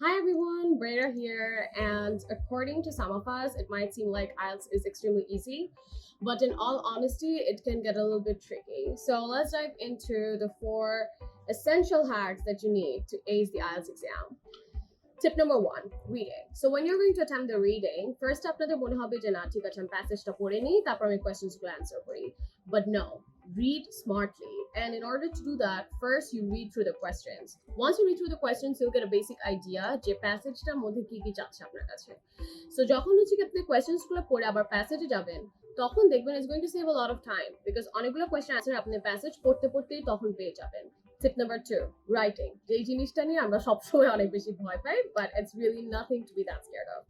Hi everyone, Breda here, and according to some of us, it might seem like IELTS is extremely easy, but in all honesty, it can get a little bit tricky. So let's dive into the four essential hacks that you need to ace the IELTS exam. Tip number one, reading. So when you're going to attempt the reading, first আপনাদের মনে হবে যে না ঠিক আছে আমি প্যাসেজটা পড়ে নিই তারপর আমি কোয়েশ্চেন্সগুলো অ্যান্সার করি। But no, read smartly. And in order to do that, first you read through the questions. Once you read through the questions, you'll get a basic idea যে প্যাসেজটার মধ্যে কি কি চাচ্ছে আপনার কাছে। So যখন হচ্ছে কি আপনি কোয়েশ্চেন্সগুলো পড়ে আবার প্যাসেজে যাবেন, তখন দেখবেন it's going to save a lot of time because অনেকগুলো কোয়েশ্চেন অ্যান্সার আপনি প্যাসেজ পড়তে পড়তেই তখন পেয়ে যাবেন। Tip number two, writing. যেই জিনিসটা নিয়ে আমরা সবসময় অনেক বেশি ভয় পাই, but it's really nothing to be that scared of.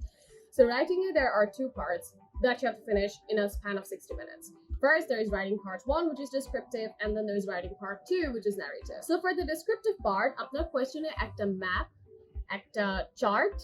So writing it, there are two parts that you have to finish in a span of 60 minutes. First, there is writing part one, which is descriptive, and then there's writing part two, which is narrative. So for the descriptive part, আপনার কোয়েশ্চেনে একটা map, একটা chart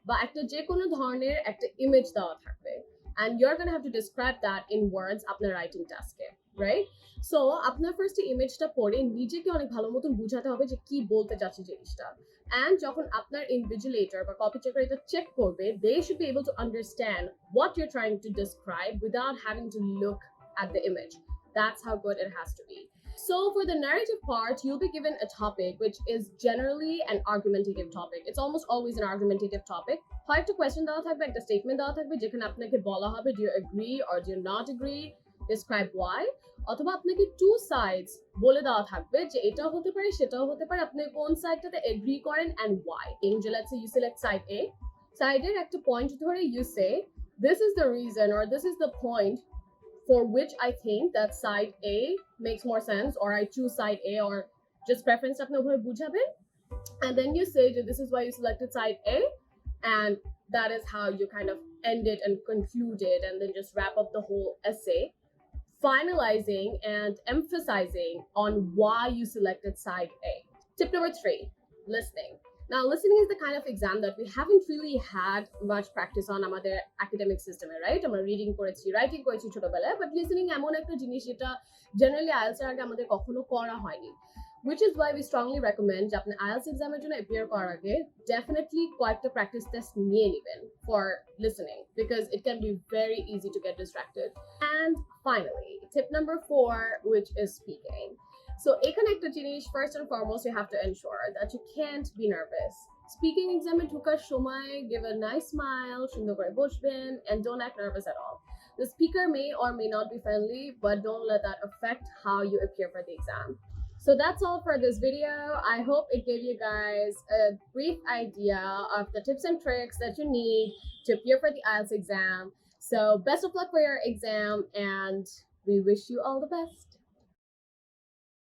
বা একটা যে কোনো ধরনের একটা image দেওয়া থাকবে, and you're gonna have to describe that in words আপনার writing taskে, right? সো আপনার ফার্স্টে ইমেজটা পড়ে নিজেকে অনেক ভালো মতন বুঝাতে হবে যে কি বলতে চাচ্ছে জিনিসটা, অ্যান্ড যখন আপনার ইনভিজিলেটর বা কপি চেকার এটা চেক করবে, they should be able to understand what you're trying to describe without having to look at the image. That's how good it has to be. So for the narrative part, you'll be given a topic which is generally an argumentative topic. It's almost always an argumentative topic. হয় একটা question দেওয়া থাকবে, একটা statement দেওয়া থাকবে যেখানে আপনাকে বলা হবে do you agree or do you not agree, describe why, অথবা আপনাকে টু সাইডস বলে দেওয়া থাকবে যে এটাও হতে পারে সেটাও হতে পারে, আপনি কোন সাইডটাতে এগ্রি করেন and why. In let's say you select side A, সাইডের একটা পয়েন্ট ধরে you say this is the reason or this is the point for which I think that side A makes more sense, or I choose side A, or just preference আপনি ওভাবে বুঝাবেন, and then you say that this is why you selected side A, and that is how you kind of end it and conclude it and then just wrap up the whole essay, finalizing and emphasizing on why you selected side A. Tip number three, listening. Now, listening is the kind of exam that we haven't really had much practice on আমাদের academic system, right? আমরা reading করেছি, writing করেছি ছোটবেলায়, but listening এমন একটা জিনিস যেটা generally IELTS এর আগে আমাদের কখনো করা হয়নি, which is why we strongly recommend যে আপনি আইএলটিএস এক্সামের জন্য অ্যাপিয়ার করার আগে definitely কয়েকটা প্র্যাকটিস টেস্ট নিয়ে নেবেন for listening because it can be very easy to get distracted. And finally, tip number four, which is speaking. So এখানে একটা জিনিস, first and foremost, you have to ensure that you can't be nervous. Speaking exam ঢোকার সময় give a nice smile, সুন্দর করে বসবেন, and don't act nervous at all. The speaker may or may not be friendly, but don't let that affect how you appear for the exam. So that's all for this video. I hope it gave you guys a brief idea of the tips and tricks that you need to appear for the IELTS exam. So best of luck for your exam, and we wish you all the best.